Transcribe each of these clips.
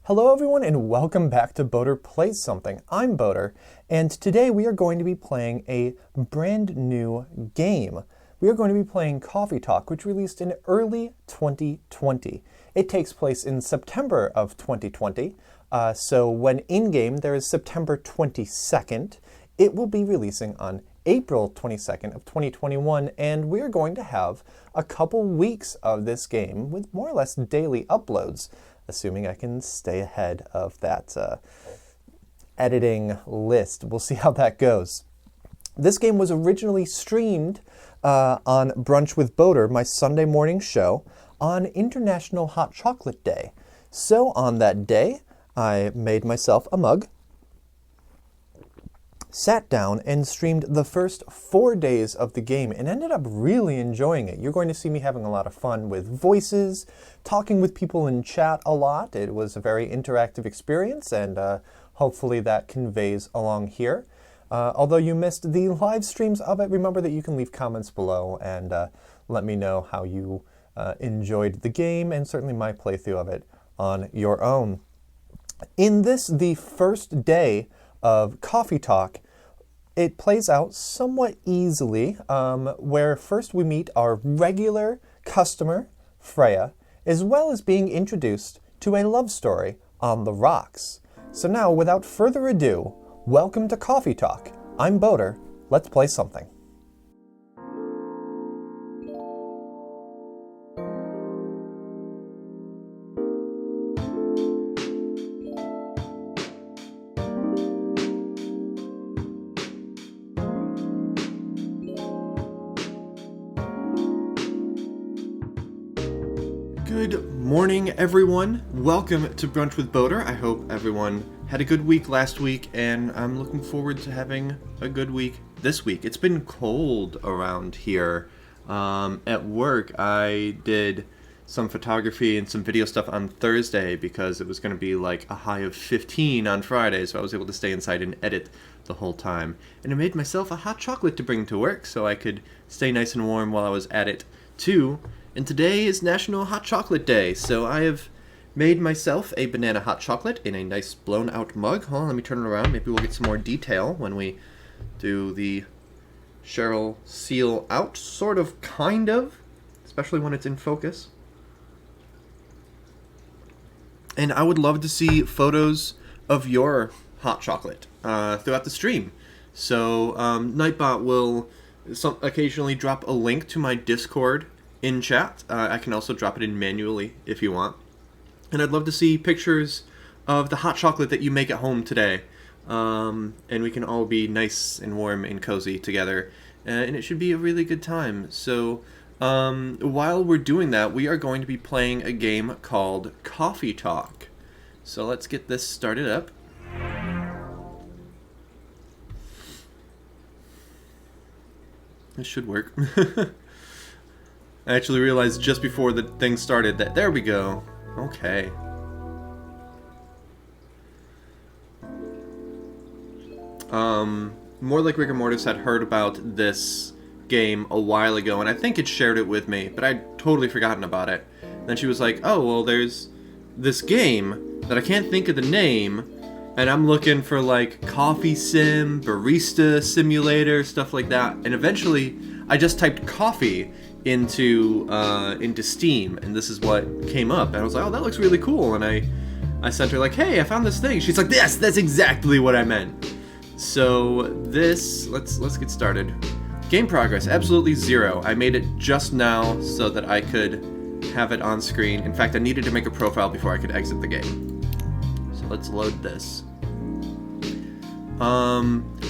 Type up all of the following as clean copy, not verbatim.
Hello everyone and welcome back to Boater Plays Something. I'm Boater, and today we are going to be playing a brand new game. We are going to be playing Coffee Talk, which released in early 2020. It takes place in September of 2020, so when in-game there is September 22nd, it will be releasing on April 22nd of 2021, and we're going to have a couple weeks of this game with more or less daily uploads, assuming I can stay ahead of that editing list. We'll see how that goes. This game was originally streamed on Brunch with Boater, my Sunday morning show, on International Hot Chocolate Day. So on that day, I made myself a mug, sat down and streamed the first 4 days of the game and ended up really enjoying it. You're going to see me having a lot of fun with voices, talking with people in chat a lot. It was a very interactive experience, and hopefully that conveys along here. Although you missed the live streams of it, remember that you can leave comments below and let me know how you enjoyed the game and certainly my playthrough of it on your own. In this, the first day of Coffee Talk, it plays out somewhat easily, where first we meet our regular customer, Freya, as well as being introduced to a love story on the rocks. So now, without further ado, welcome to Coffee Talk. I'm Boater. Let's play something. Good morning, everyone. Welcome to Brunch with Boater. I hope everyone had a good week last week, and I'm looking forward to having a good week this week. It's been cold around here. At work, I did some photography and some video stuff on Thursday because it was going to be like a high of 15 on Friday, so I was able to stay inside and edit the whole time. And I made myself a hot chocolate to bring to work so I could stay nice and warm while I was at it, too. And today is National Hot Chocolate Day, so I have made myself a banana hot chocolate in a nice blown out mug. Hold on, let me turn it around. Maybe we'll get some more detail when we do the Cheryl seal out, sort of, kind of, especially when it's in focus. And I would love to see photos of your hot chocolate throughout the stream. So Nightbot will occasionally drop a link to my Discord in chat. I can also drop it in manually if you want. And I'd love to see pictures of the hot chocolate that you make at home today. And we can all be nice and warm and cozy together. And it should be a really good time. So while we're doing that, we are going to be playing a game called Coffee Talk. So let's get this started up. This should work. I actually realized just before the thing started that, there we go. Okay. More Like Rigor Mortis had heard about this game a while ago, and I think it shared it with me, but I'd totally forgotten about it. Then she was like, oh, well, there's this game that I can't think of the name, and I'm looking for, like, coffee sim, barista simulator, stuff like that, and eventually I just typed coffee into Steam, and this is what came up, and I was like, oh, that looks really cool, and I sent her like, hey, I found this thing. She's like, yes, that's exactly what I meant. So this, let's get started. Game progress, absolutely 0. I made it just now so that I could have it on screen. In fact, I needed to make a profile before I could exit the game. So let's load this.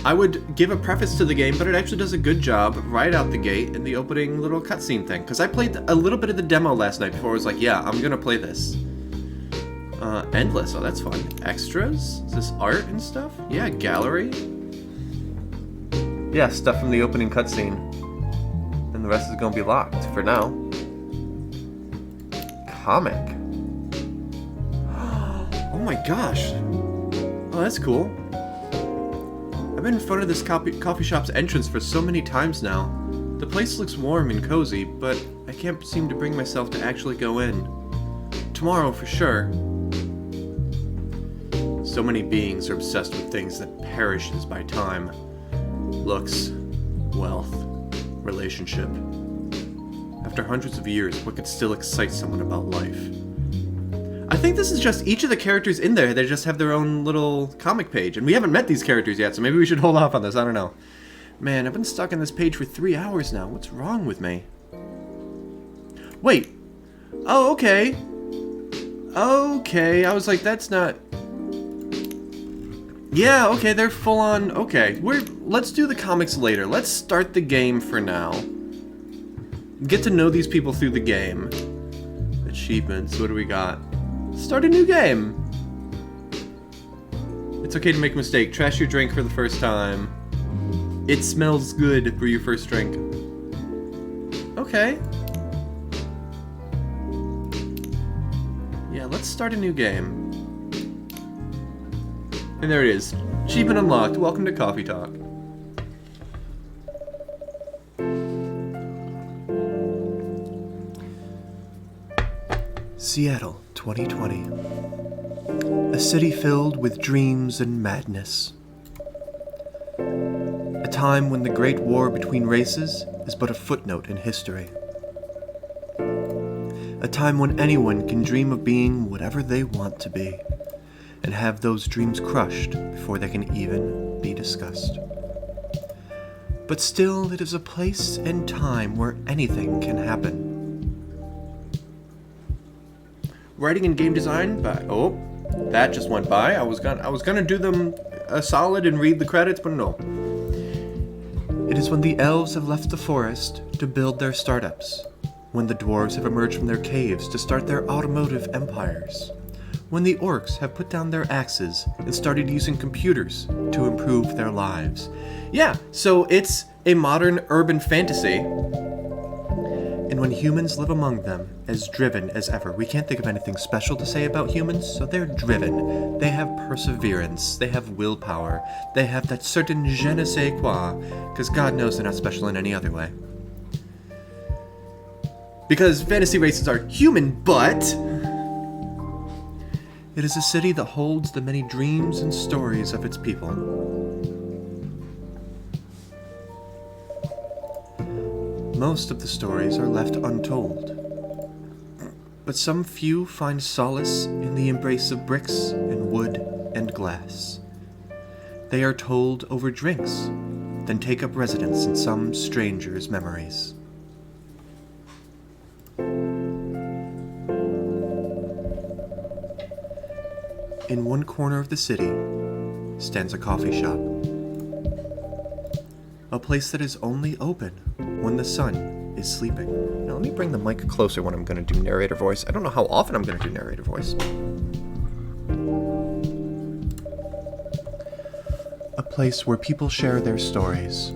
I would give a preface to the game, but it actually does a good job right out the gate in the opening little cutscene thing. Because I played a little bit of the demo last night before I was like, yeah, I'm gonna play this. Endless, oh that's fun. Extras? Is this art and stuff? Yeah, gallery. Yeah, stuff from the opening cutscene. And the rest is gonna be locked for now. Comic. Oh my gosh. Oh, that's cool. I've been in front of this coffee shop's entrance for so many times now. The place looks warm and cozy, but I can't seem to bring myself to actually go in. Tomorrow for sure. So many beings are obsessed with things that perishes by time. Looks, wealth, relationship. After hundreds of years, what could still excite someone about life? I think this is just each of the characters in there, they just have their own little comic page. And we haven't met these characters yet, so maybe we should hold off on this, I don't know. Man, I've been stuck on this page for 3 hours now. What's wrong with me? Wait. Oh, okay. Okay, I was like, that's not... Yeah, okay, they're full on... Okay, let's do the comics later. Let's start the game for now. Get to know these people through the game. Achievements, what do we got? Start a new game. It's okay to make a mistake. Trash your drink for the first time. It smells good for your first drink. Okay. Yeah, let's start a new game. And there it is. Achievement unlocked. Welcome to Coffee Talk. Seattle, 2020. A city filled with dreams and madness. A time when the great war between races is but a footnote in history. A time when anyone can dream of being whatever they want to be, and have those dreams crushed before they can even be discussed. But still, it is a place and time where anything can happen. Writing and game design by... Oh, that just went by. I was gonna do them a solid and read the credits, but no. It is when the elves have left the forest to build their startups, when the dwarves have emerged from their caves to start their automotive empires, when the orcs have put down their axes and started using computers to improve their lives. Yeah, so it's a modern urban fantasy. And when humans live among them, as driven as ever. We can't think of anything special to say about humans, so they're driven. They have perseverance. They have willpower. They have that certain je ne sais quoi, because God knows they're not special in any other way. Because fantasy races are human, but... It is a city that holds the many dreams and stories of its people. Most of the stories are left untold, but some few find solace in the embrace of bricks and wood and glass. They are told over drinks, then take up residence in some stranger's memories. In one corner of the city stands a coffee shop. A place that is only open when the sun is sleeping. Now let me bring the mic closer when I'm going to do narrator voice. I don't know how often I'm going to do narrator voice. A place where people share their stories.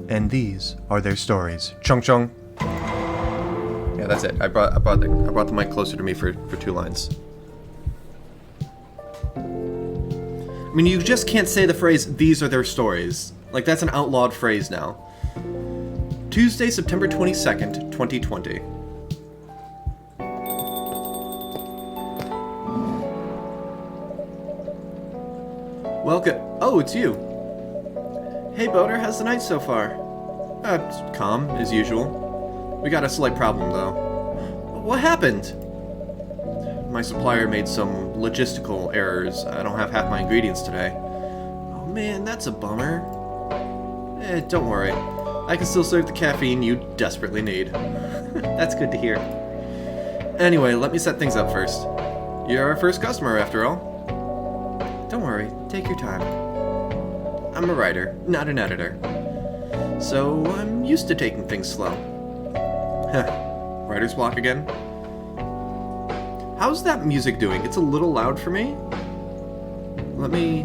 And these are their stories. Chung chung. Yeah, that's it. I brought the mic closer to me for 2 lines. I mean, you just can't say the phrase, these are their stories. Like, that's an outlawed phrase now. Tuesday, September 22nd, 2020. Welcome. Oh, it's you. Hey, Boater, how's the night so far? It's calm, as usual. We got a slight problem, though. What happened? My supplier made some logistical errors. I don't have half my ingredients today. Oh man, that's a bummer. Don't worry. I can still serve the caffeine you desperately need. That's good to hear. Anyway, let me set things up first. You're our first customer, after all. Don't worry, take your time. I'm a writer, not an editor. So I'm used to taking things slow. Writer's block again? How's that music doing? It's a little loud for me. Let me...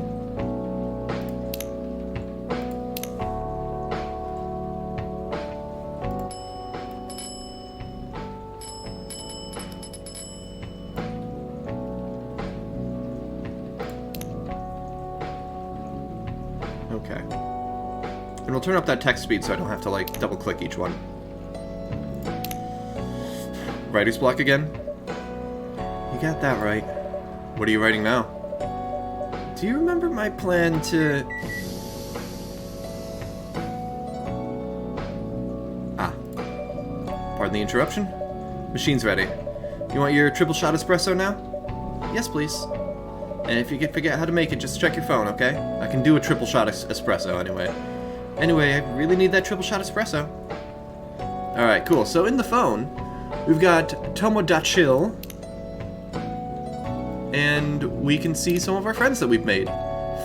Okay. And we'll turn up that text speed so I don't have to, like, double-click each one. Writer's block again? You got that right. What are you writing now? Do you remember my plan to... Pardon the interruption? Machine's ready. You want your triple shot espresso now? Yes, please. And if you forget how to make it, just check your phone, okay? I can do a triple shot espresso anyway. Anyway, I really need that triple shot espresso. Alright, cool. So in the phone, we've got Tomodachill, and we can see some of our friends that we've made.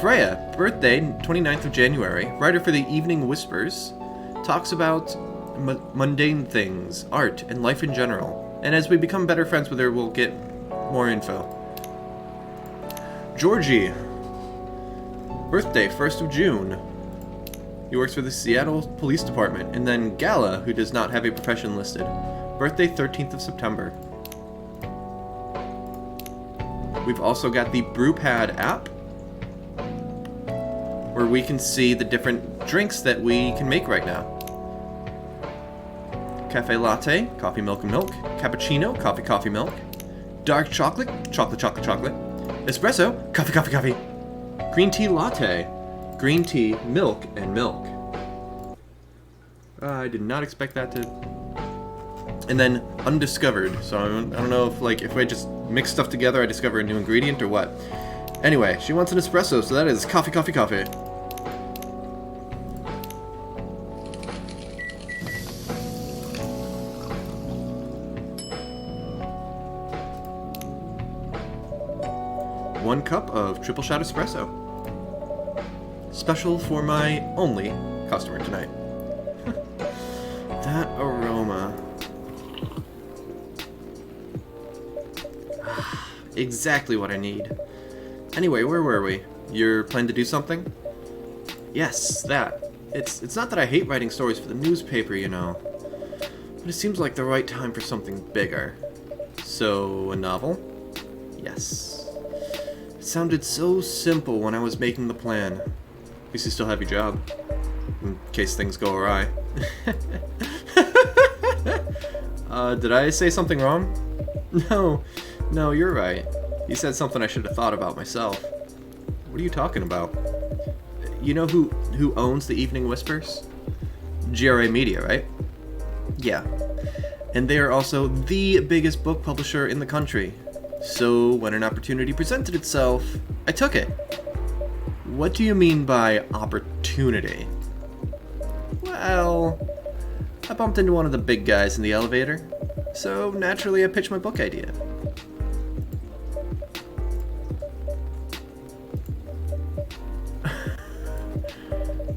Freya, birthday, 29th of January, writer for the Evening Whispers, talks about mundane things, art, and life in general. And as we become better friends with her, we'll get more info. Georgie, birthday, 1st of June. He works for the Seattle Police Department. And then Gala, who does not have a profession listed. Birthday, 13th of September. We've also got the Brewpad app, where we can see the different drinks that we can make right now. Cafe latte, coffee, milk, and milk. Cappuccino, coffee, coffee, milk. Dark chocolate, chocolate, chocolate, chocolate. Espresso, coffee, coffee, coffee. Green tea latte, green tea, milk, and milk. I did not expect that to... And then undiscovered. So I don't know if I just mix stuff together, I discover a new ingredient or what. Anyway, she wants an espresso, so that is coffee, coffee, coffee. One cup of triple shot espresso. Special for my only customer tonight. That aroma. Exactly what I need. Anyway, where were we? You're planning to do something? Yes, that. It's not that I hate writing stories for the newspaper, you know. But it seems like the right time for something bigger. So, a novel? Yes. It sounded so simple when I was making the plan. At least you still have your job. In case things go awry. Did I say something wrong? No, you're right. You said something I should have thought about myself. What are you talking about? You know who owns the Evening Whispers? GRA Media, right? Yeah. And they are also the biggest book publisher in the country. So when an opportunity presented itself, I took it. What do you mean by opportunity? Well, I bumped into one of the big guys in the elevator, so naturally I pitched my book idea.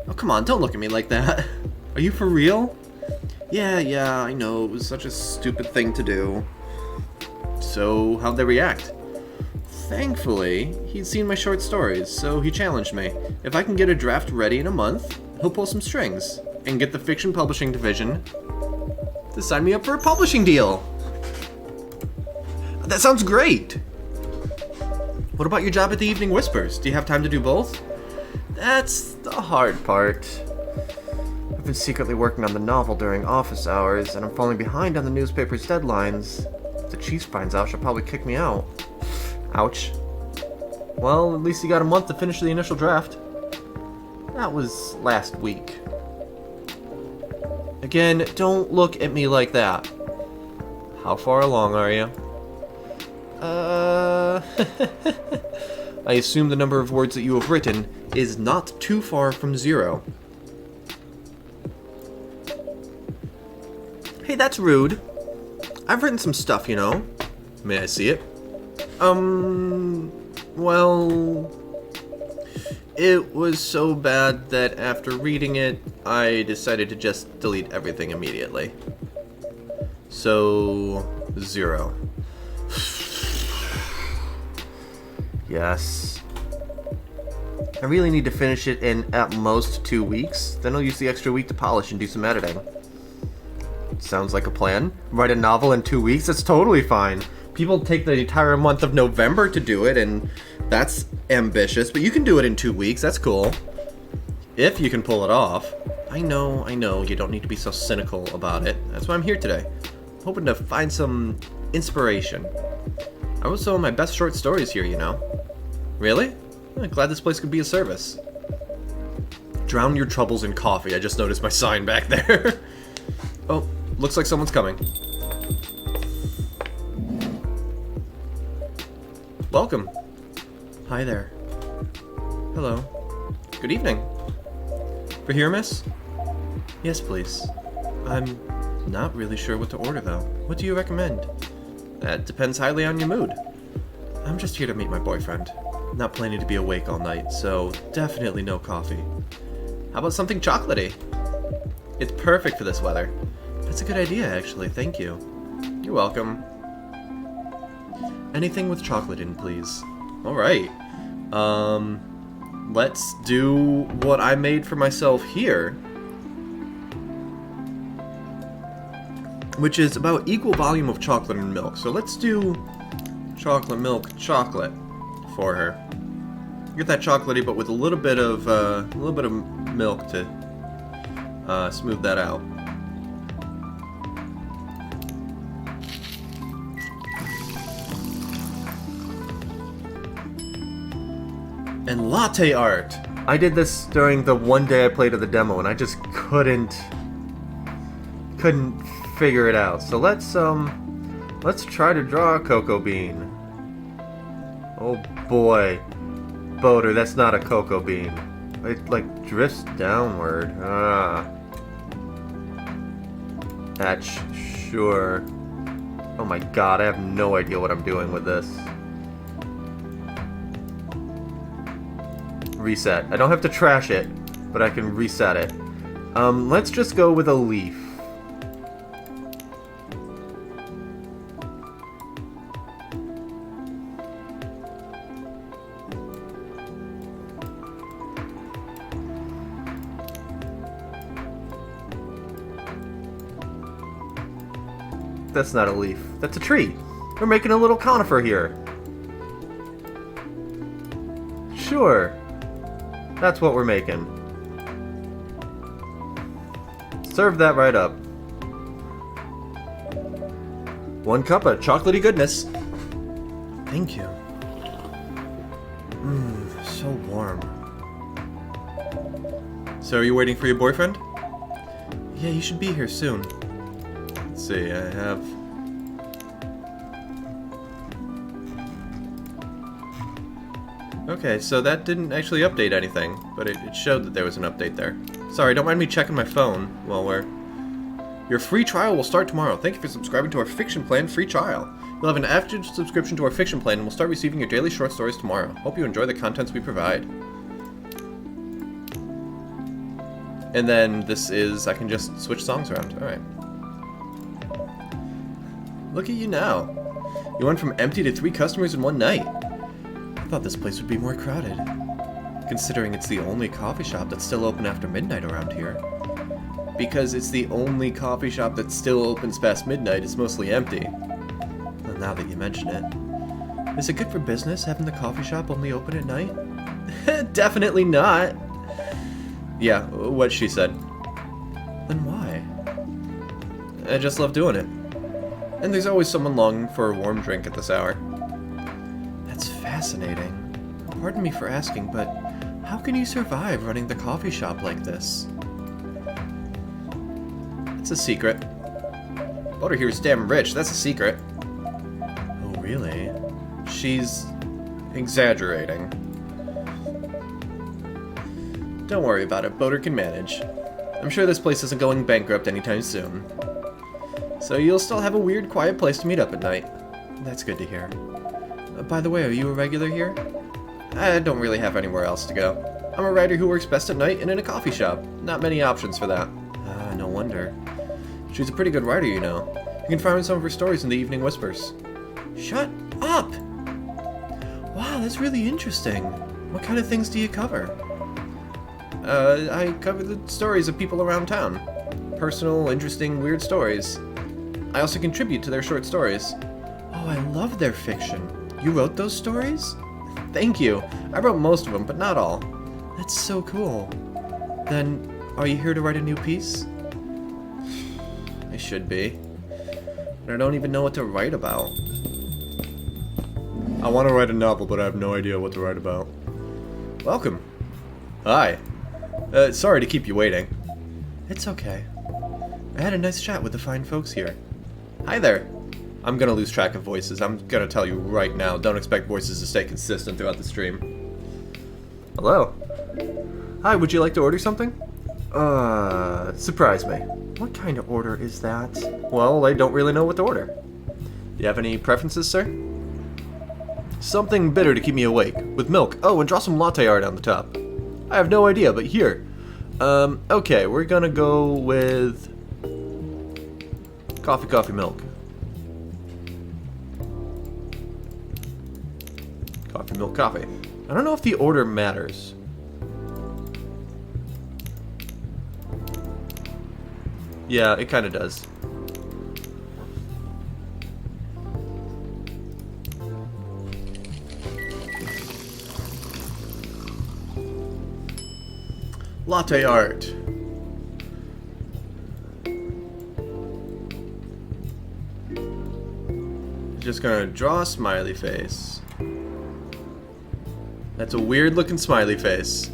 Oh, come on, don't look at me like that. Are you for real? Yeah, I know, it was such a stupid thing to do. So, how'd they react? Thankfully, he'd seen my short stories, so he challenged me. If I can get a draft ready in a month, he'll pull some strings, and get the fiction publishing division to sign me up for a publishing deal. That sounds great! What about your job at the Evening Whispers? Do you have time to do both? That's the hard part. I've been secretly working on the novel during office hours, and I'm falling behind on the newspaper's deadlines. If the chief finds out, she'll probably kick me out. Ouch. Well, at least you got a month to finish the initial draft. That was last week. Again, don't look at me like that. How far along are you? I assume the number of words that you have written is not too far from 0. Hey, that's rude. I've written some stuff, you know. May I see it? Well... It was so bad that after reading it, I decided to just delete everything immediately. So... 0. Yes. I really need to finish it in at most 2 weeks. Then I'll use the extra week to polish and do some editing. Sounds like a plan. Write a novel in 2 weeks? That's totally fine. People take the entire month of November to do it, and that's ambitious, but you can do it in 2 weeks. That's cool. If you can pull it off. I know, you don't need to be so cynical about it. That's why I'm here today. Hoping to find some inspiration. I wrote some of my best short stories here, you know. Really? Glad this place could be a service. Drown your troubles in coffee. I just noticed my sign back there. Oh, looks like someone's coming. Welcome. Hi there. Hello. Good evening. For here, miss? Yes, please. I'm not really sure what to order, though. What do you recommend? That depends highly on your mood. I'm just here to meet my boyfriend. Not planning to be awake all night, so definitely no coffee. How about something chocolatey? It's perfect for this weather. That's a good idea, actually. Thank you. You're welcome. Anything with chocolate in, please. Alright. Let's do what I made for myself here. Which is about equal volume of chocolate and milk. So let's do chocolate milk chocolate for her. Get that chocolatey, but with a little bit of milk to smooth that out. And latte art. I did this during the one day I played of the demo, and I just couldn't figure it out. So let's try to draw a cocoa bean. Oh boy, Boater, that's not a cocoa bean. It like drifts downward. That's sure. Oh my god, I have no idea what I'm doing with this. Reset. I don't have to trash it, but I can reset it. Let's just go with a leaf. That's not a leaf. That's a tree. We're making a little conifer here. Sure. That's what we're making. Serve that right up. 1 cup of chocolatey goodness. Thank you. So warm. So are you waiting for your boyfriend? Yeah, he should be here soon. Let's see, I have... Okay, so that didn't actually update anything, but it showed that there was an update there. Sorry, don't mind me checking my phone while we're... Your free trial will start tomorrow. Thank you for subscribing to our Fiction Plan free trial. You'll have an active subscription to our Fiction Plan and will start receiving your daily short stories tomorrow. Hope you enjoy the contents we provide. And then this is... I can just switch songs around. Alright. Look at you now. You went from empty to 3 customers in one night. I thought this place would be more crowded, considering it's the only coffee shop that's still open after midnight around here. Because it's the only coffee shop that still opens past midnight, it's mostly empty. Well, now that you mention it. Is it good for business having the coffee shop only open at night? Definitely not. Yeah, what she said. Then why? I just love doing it. And there's always someone longing for a warm drink at this hour. That's fascinating. Pardon me for asking, but how can you survive running the coffee shop like this? It's a secret. Butter here is damn rich, that's a secret. Oh, really? She's exaggerating. Don't worry about it, Boater can manage. I'm sure this place isn't going bankrupt anytime soon. So you'll still have a weird, quiet place to meet up at night. That's good to hear. By the way, are you a regular here? I don't really have anywhere else to go. I'm a writer who works best at night and in a coffee shop. Not many options for that. No wonder. She's a pretty good writer, you know. You can find some of her stories in the Evening Whispers. Shut up! Wow, that's really interesting. What kind of things do you cover? I cover the stories of people around town. Personal, interesting, weird stories. I also contribute to their short stories. Oh, I love their fiction. You wrote those stories? Thank you. I wrote most of them, but not all. That's so cool. Then, are you here to write a new piece? I should be. But I don't even know what to write about. I want to write a novel, but I have no idea what to write about. welcome. Hi. Sorry to keep you waiting. It's okay. I had a nice chat with the fine folks here. Hi there. I'm gonna lose track of voices. I'm gonna tell you right now. Don't expect voices to stay consistent throughout the stream. Hello. Hi, would you like to order something? Surprise me. What kind of order is that? Well, I don't really know what to order. Do you have any preferences, sir? Something bitter to keep me awake, with milk. Oh, and draw some latte art on the top. I have no idea, but here. Okay, we're gonna go with coffee, milk. Coffee, milk, coffee. I don't know if the order matters. Yeah, it kind of does. Latte art. Just gonna draw a smiley face. That's a weird looking smiley face.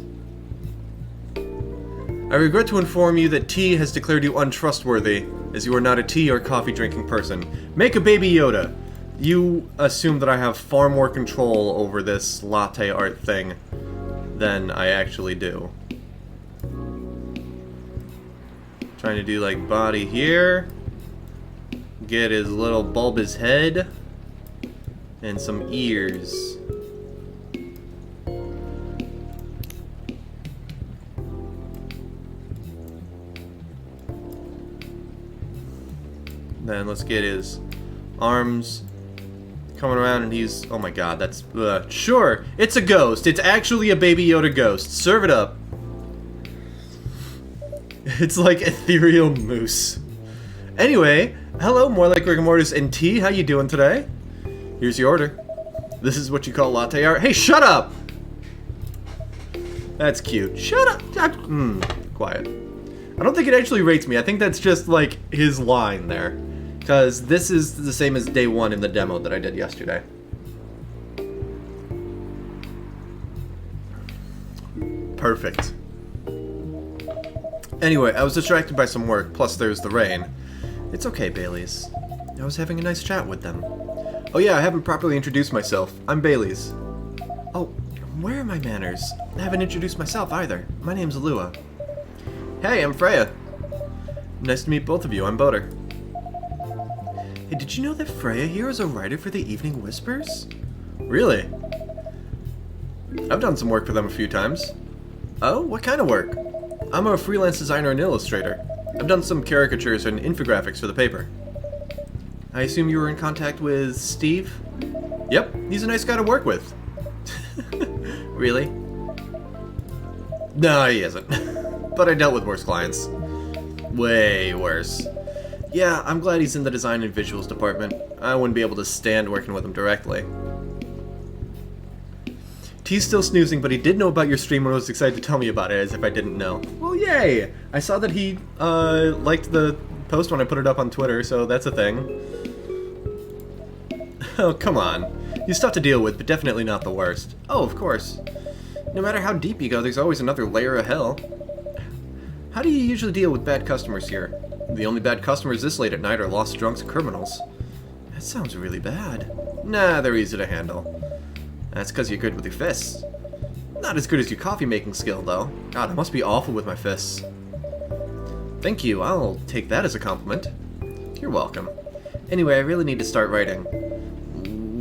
I regret to inform you that tea has declared you untrustworthy, as you are not a tea or coffee drinking person. Make a Baby Yoda. You assume that I have far more control over this latte art thing than I actually do. Trying to do like body here. Get his little bulbous head. And some ears. Then let's get his arms coming around, and he's... oh my god, that's... sure, it's a ghost. It's actually a Baby Yoda ghost. Serve it up. It's like ethereal moose. Anyway, hello, more like rigor mortis and tea. How you doing today? Here's your order. This is what you call latte art. Hey, shut up! That's cute. Shut up! Quiet. I don't think it actually rates me. I think that's just like his line there. Because this is the same as day one in the demo that I did yesterday. Perfect. Anyway, I was distracted by some work, plus there's the rain. It's okay, Baileys. I was having a nice chat with them. Oh yeah, I haven't properly introduced myself. I'm Baileys. Oh, where are my manners? I haven't introduced myself either. My name's Lua. Hey, I'm Freya. Nice to meet both of you. I'm Boater. Hey, did you know that Freya here is a writer for the Evening Whispers? Really? I've done some work for them a few times. Oh, what kind of work? I'm a freelance designer and illustrator. I've done some caricatures and infographics for the paper. I assume you were in contact with Steve? Yep, he's a nice guy to work with. Really? No, he isn't. But I dealt with worse clients. Way worse. Yeah, I'm glad he's in the design and visuals department. I wouldn't be able to stand working with him directly. T's still snoozing, but he did know about your stream and was excited to tell me about it, as if I didn't know. Well, yay! I saw that he liked the post when I put it up on Twitter, so that's a thing. Oh, come on. He's tough to deal with, but definitely not the worst. Oh, of course. No matter how deep you go, there's always another layer of hell. How do you usually deal with bad customers here? The only bad customers this late at night are lost drunks and criminals. That sounds really bad. Nah, they're easy to handle. That's because you're good with your fists. Not as good as your coffee-making skill, though. God, I must be awful with my fists. Thank you, I'll take that as a compliment. You're welcome. Anyway, I really need to start writing.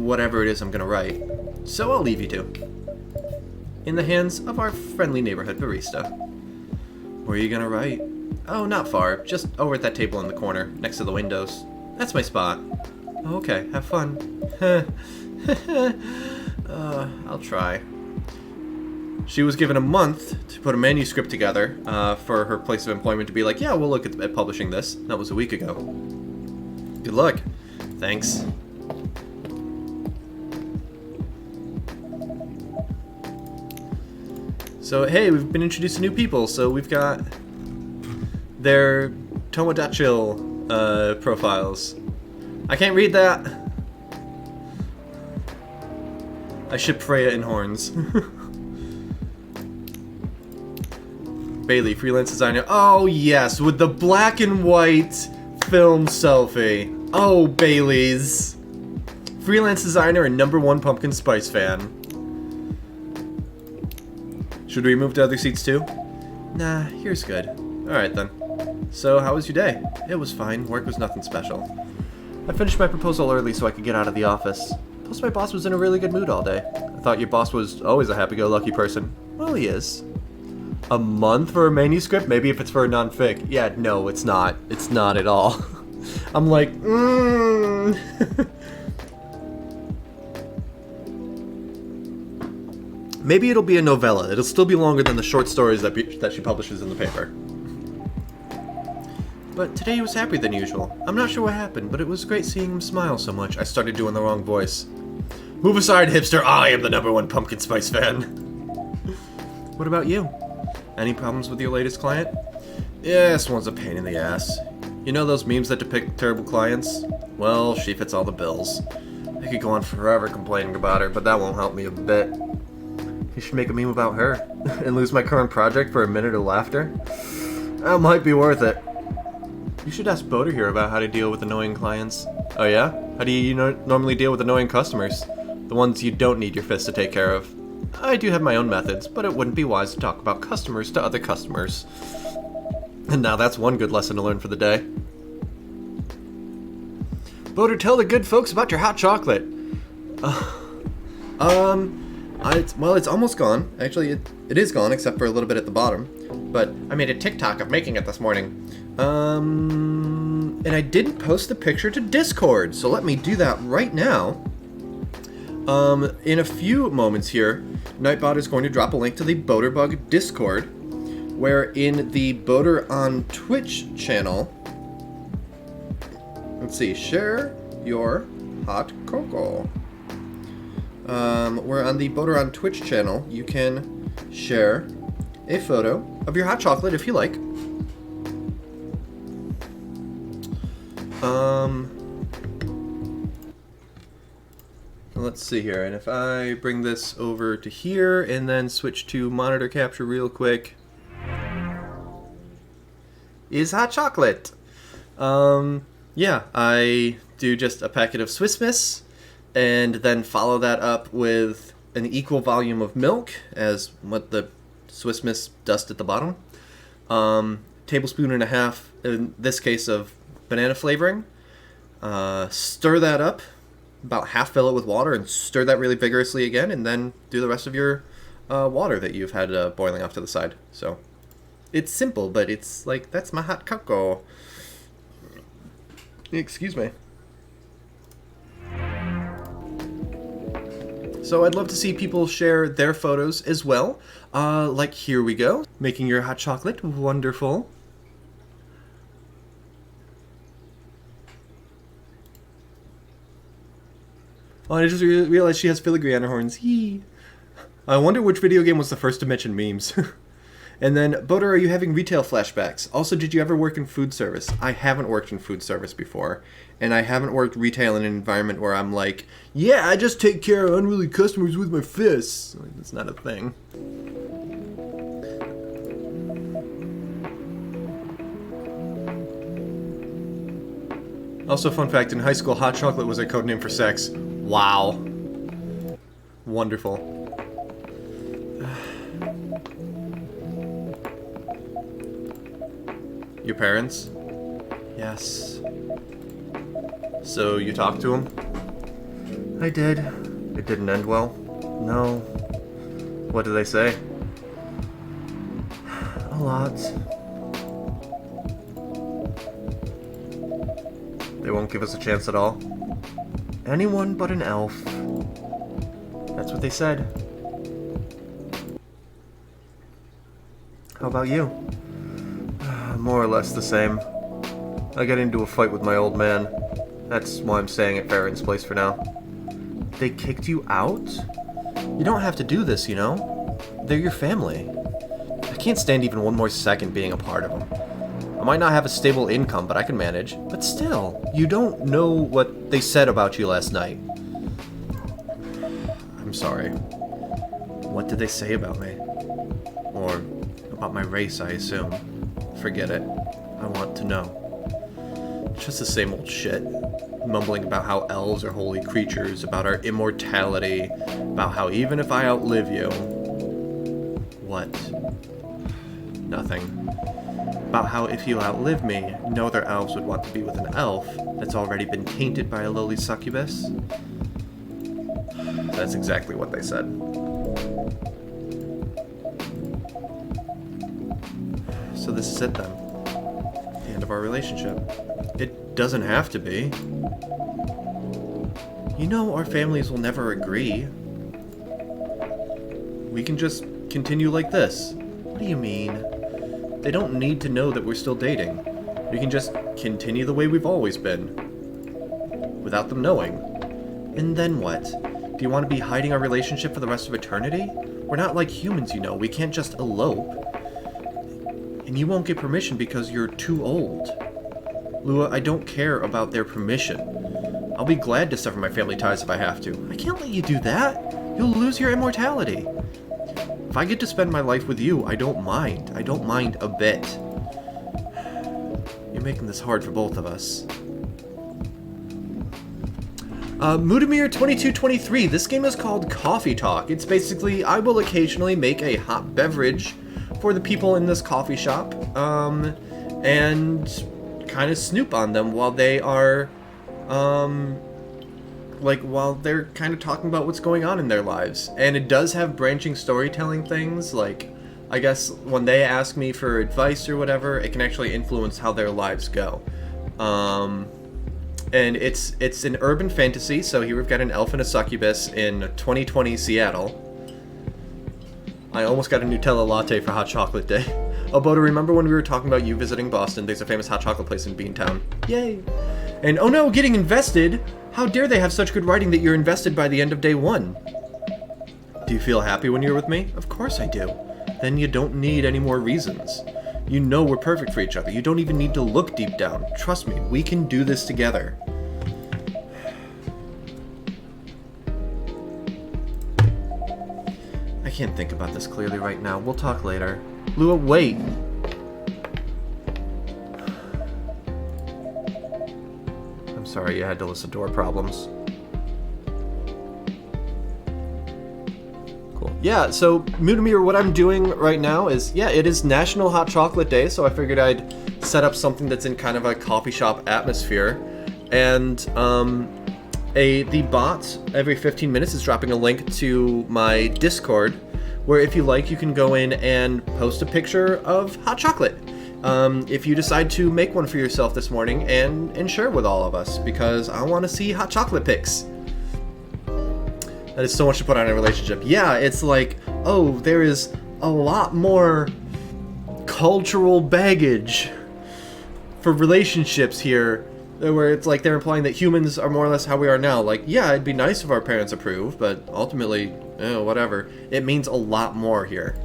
Whatever it is I'm gonna write. So I'll leave you to. In the hands of our friendly neighborhood barista. Where are you gonna write? Oh, not far. Just over at that table in the corner, next to the windows. That's my spot. Okay, have fun. I'll try. She was given a month to put a manuscript together for her place of employment to be like, yeah, we'll look at publishing this. That was a week ago. Good luck. Thanks. So, hey, we've been introduced to new people. So we've got their Tomodachi profiles. I can't read that. I ship Freya in horns. Bailey, freelance designer. Oh, yes, with the black and white film selfie. Oh, Bailey's. Freelance designer and #1 pumpkin spice fan. Should we move to other seats too? Nah, here's good. Alright then. So, how was your day? It was fine. Work was nothing special. I finished my proposal early so I could get out of the office. Plus, my boss was in a really good mood all day. I thought your boss was always a happy-go-lucky person. Well, he is. A month for a manuscript? Maybe if it's for a non-fic. Yeah, no, it's not. It's not at all. I'm like, Maybe it'll be a novella. It'll still be longer than the short stories that she publishes in the paper. But today he was happier than usual. I'm not sure what happened, but it was great seeing him smile so much. I started doing the wrong voice. Move aside, hipster. I am the #1 pumpkin spice fan. What about you? Any problems with your latest client? Yeah, this one's a pain in the ass. You know those memes that depict terrible clients? Well, she fits all the bills. I could go on forever complaining about her, but that won't help me a bit. You should make a meme about her and lose my current project for a minute of laughter. That might be worth it. You should ask Boater here about how to deal with annoying clients. Oh yeah? How do you normally deal with annoying customers? The ones you don't need your fist to take care of. I do have my own methods, but it wouldn't be wise to talk about customers to other customers. And now that's one good lesson to learn for the day. Boater, tell the good folks about your hot chocolate. It's almost gone. Actually, it is gone, except for a little bit at the bottom. But I made a TikTok of making it this morning. And I didn't post the picture to Discord, so let me do that right now. In a few moments here, Nightbot is going to drop a link to the Boaterbug Discord, where in the Boater on Twitch channel, let's see, share your hot cocoa. Where on the Boater on Twitch channel, you can share a photo of your hot chocolate if you like. Let's see here, and if I bring this over to here and then switch to monitor capture real quick, is hot chocolate. Yeah, I do just a packet of Swiss Miss and then follow that up with an equal volume of milk as what the Swiss Miss dust at the bottom. Tablespoon and a half, in this case, of banana flavoring. Stir that up, about half fill it with water, and stir that really vigorously again, and then do the rest of your water that you've had boiling off to the side. So it's simple, but it's like, that's my hot cocoa. Excuse me. So I'd love to see people share their photos as well. Like, here we go. Making your hot chocolate. Wonderful. Oh, I just realized she has filigree on her horns. Yee. I wonder which video game was the first to mention memes. And then, Boater, are you having retail flashbacks? Also, did you ever work in food service? I haven't worked in food service before. And I haven't worked retail in an environment where I'm like, yeah, I just take care of unruly customers with my fists. Like, that's not a thing. Also, fun fact, in high school, hot chocolate was a code name for sex. Wow. Wonderful. Your parents? Yes. So you talked to them? I did. It didn't end well. No. What did they say? A lot. They won't give us a chance at all. Anyone but an elf. That's what they said. How about you? More or less the same. I got into a fight with my old man. That's why I'm staying at Farron's place for now. They kicked you out? You don't have to do this, you know? They're your family. I can't stand even one more second being a part of them. I might not have a stable income, but I can manage. But still, you don't know what they said about you last night. I'm sorry. What did they say about me? Or About my race, I assume. Forget it. I want to know. Just the same old shit. Mumbling about how elves are holy creatures, about our immortality, about how even if I outlive you... What? Nothing. About how if you outlive me, no other elves would want to be with an elf that's already been tainted by a lowly succubus. That's exactly what they said. So this is it then. The end of our relationship. It doesn't have to be. You know our families will never agree. We can just continue like this. What do you mean? They don't need to know that we're still dating. We can just continue the way we've always been. Without them knowing. And then what? Do you want to be hiding our relationship for the rest of eternity? We're not like humans, you know. We can't just elope. And you won't get permission because you're too old. Lua, I don't care about their permission. I'll be glad to sever my family ties if I have to. I can't let you do that. You'll lose your immortality. If I get to spend my life with you, I don't mind. I don't mind a bit. You're making this hard for both of us. Mudamir2223. This game is called Coffee Talk. It's basically, I will occasionally make a hot beverage for the people in this coffee shop, and kind of snoop on them while they are, while they're kind of talking about what's going on in their lives. And it does have branching storytelling things, like, I guess when they ask me for advice or whatever, it can actually influence how their lives go. And it's an urban fantasy, so here we've got an elf and a succubus in 2020 Seattle. I almost got a Nutella latte for Hot Chocolate Day. Oh, Boda, remember when we were talking about you visiting Boston? There's a famous hot chocolate place in Beantown. Yay! And oh no, getting invested! How dare they have such good writing that you're invested by the end of day 1? Do you feel happy when you're with me? Of course I do. Then you don't need any more reasons. You know we're perfect for each other. You don't even need to look deep down. Trust me, we can do this together. I can't think about this clearly right now. We'll talk later. Lua, wait! I'm sorry you had to listen to our problems. Cool. Yeah, so Mudamir, what I'm doing right now is, yeah, it is National Hot Chocolate Day, so I figured I'd set up something that's in kind of a coffee shop atmosphere. And, the bot every 15 minutes is dropping a link to my Discord, where if you like, you can go in and post a picture of hot chocolate. If you decide to make one for yourself this morning and share with all of us, because I want to see hot chocolate pics. That is so much to put on a relationship. Yeah, it's like, oh, there is a lot more cultural baggage for relationships here, where it's like they're implying that humans are more or less how we are now. Like, yeah, it'd be nice if our parents approved, but ultimately, whatever. It means a lot more here.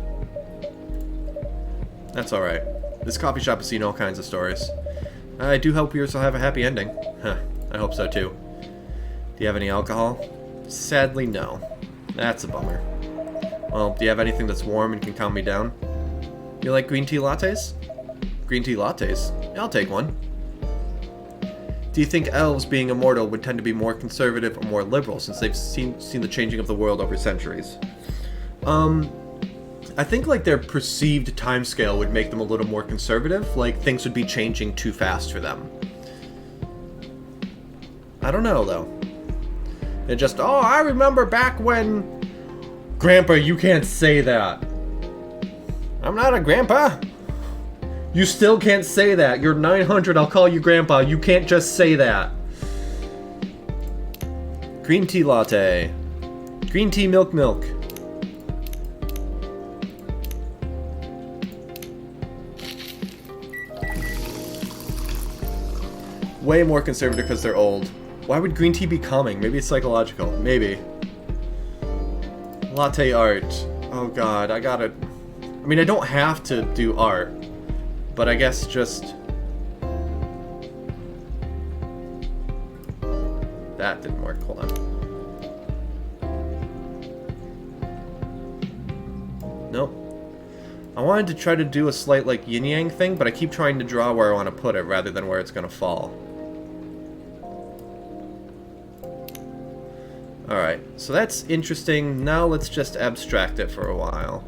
That's alright. This coffee shop has seen all kinds of stories. I do hope yours will have a happy ending. Huh, I hope so too. Do you have any alcohol? Sadly, no. That's a bummer. Well, do you have anything that's warm and can calm me down? You like green tea lattes? Green tea lattes? Yeah, I'll take one. Do you think elves, being immortal, would tend to be more conservative or more liberal since they've seen the changing of the world over centuries? I think like their perceived timescale would make them a little more conservative, like things would be changing too fast for them. I don't know though. It just, oh, I remember back when... Grandpa, you can't say that. I'm not a grandpa. You still can't say that. You're 900, I'll call you grandpa. You can't just say that. Green tea latte. Green tea milk. Way more conservative because they're old. Why would green tea be calming? Maybe it's psychological. Maybe. Latte art. Oh god, I mean, I don't have to do art. But I guess just... That didn't work. Hold on. Nope. I wanted to try to do a slight, like, yin-yang thing, but I keep trying to draw where I want to put it rather than where it's going to fall. Alright, so that's interesting. Now let's just abstract it for a while.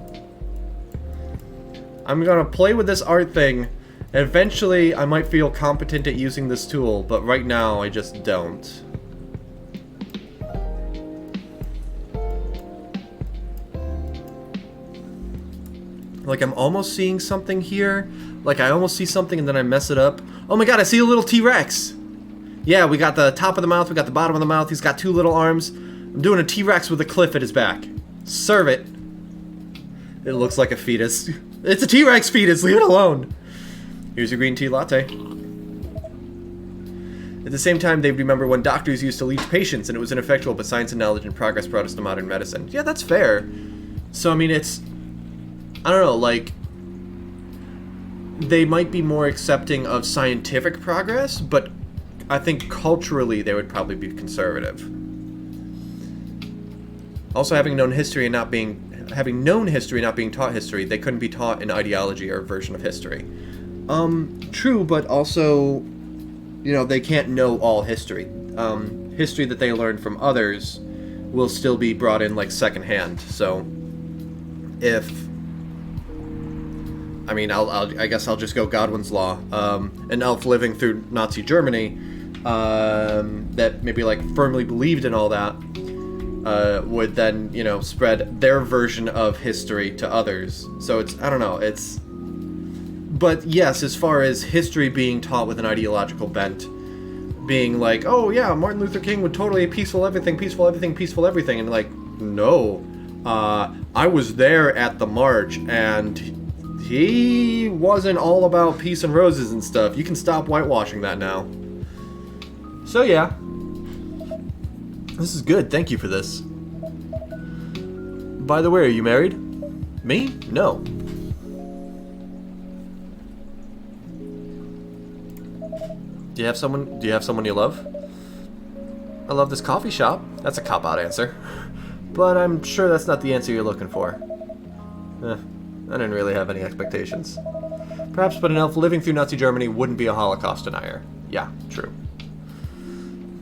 I'm going to play with this art thing. Eventually, I might feel competent at using this tool, but right now, I just don't. Like, I'm almost seeing something here. Like, I almost see something and then I mess it up. Oh my god, I see a little T-Rex! Yeah, we got the top of the mouth, we got the bottom of the mouth, he's got two little arms. I'm doing a T-Rex with a cliff at his back. Serve it. It looks like a fetus. It's a T-Rex fetus, leave it alone! Here's your green tea latte. At the same time, they remember when doctors used to leech patients and it was ineffectual, but science and knowledge and progress brought us to modern medicine. Yeah, that's fair. So, I mean, it's... I don't know, like... They might be more accepting of scientific progress, but I think culturally they would probably be conservative. Also, having known history and not being... Having known history and not being taught history, they couldn't be taught an ideology or a version of history. True, but also, you know, they can't know all history. History that they learn from others will still be brought in, like, secondhand. So, if... I mean, I guess I'll just go Godwin's Law. An elf living through Nazi Germany that maybe, like, firmly believed in all that would then, you know, spread their version of history to others. So it's, I don't know, it's... But yes, as far as history being taught with an ideological bent, being like, oh yeah, Martin Luther King would totally peaceful everything, peaceful everything, peaceful everything, and like, no, I was there at the march, and he wasn't all about peace and roses and stuff. You can stop whitewashing that now. So yeah, this is good. Thank you for this. By the way, are you married? Me? No. Do you have someone you love? I love this coffee shop. That's a cop-out answer. But I'm sure that's not the answer you're looking for. I didn't really have any expectations. Perhaps, but an elf living through Nazi Germany wouldn't be a Holocaust denier. Yeah, true.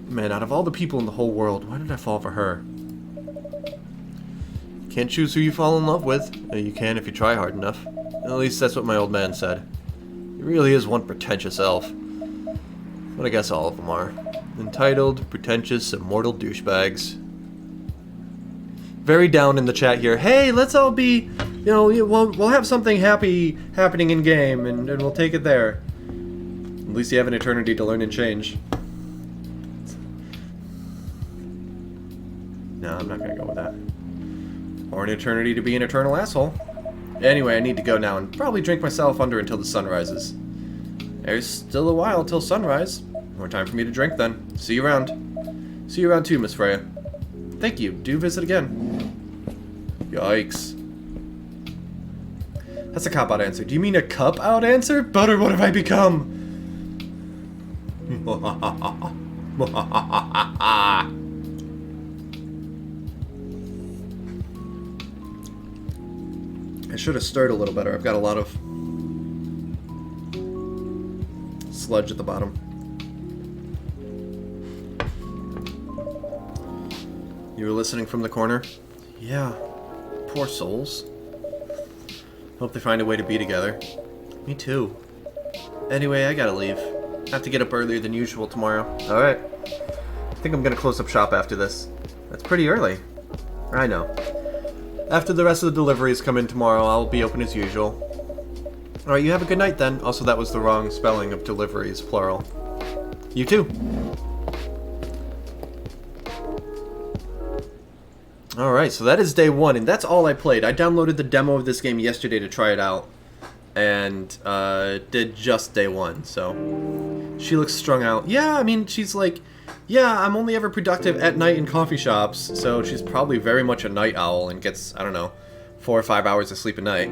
Man, out of all the people in the whole world, why did I fall for her? Can't choose who you fall in love with. You can if you try hard enough. At least that's what my old man said. He really is one pretentious elf. But I guess all of them are. Entitled, pretentious, immortal douchebags. Very down in the chat here. Hey, let's all be, you know, we'll have something happy happening in game, and we'll take it there. At least you have an eternity to learn and change. No, I'm not gonna go with that. Or an eternity to be an eternal asshole. Anyway, I need to go now and probably drink myself under until the sun rises. There's still a while till sunrise. More time for me to drink then. See you around. See you around too, Miss Freya. Thank you. Do visit again. Yikes. That's a cop-out answer. Do you mean a cup-out answer? Butter, what have I become? I should have stirred a little better. I've got a lot of sludge at the bottom. You were listening from the corner? Yeah. Poor souls. Hope they find a way to be together. Me too. Anyway, I gotta leave. I have to get up earlier than usual tomorrow. Alright. I think I'm gonna close up shop after this. That's pretty early. I know. After the rest of the deliveries come in tomorrow, I'll be open as usual. Alright, you have a good night then. Also, that was the wrong spelling of deliveries, plural. You too. Alright, so that is day one, and that's all I played. I downloaded the demo of this game yesterday to try it out, and did just day one, so... She looks strung out. Yeah, I mean, she's like... Yeah, I'm only ever productive at night in coffee shops, so she's probably very much a night owl and gets, I don't know, 4 or 5 hours of sleep a night.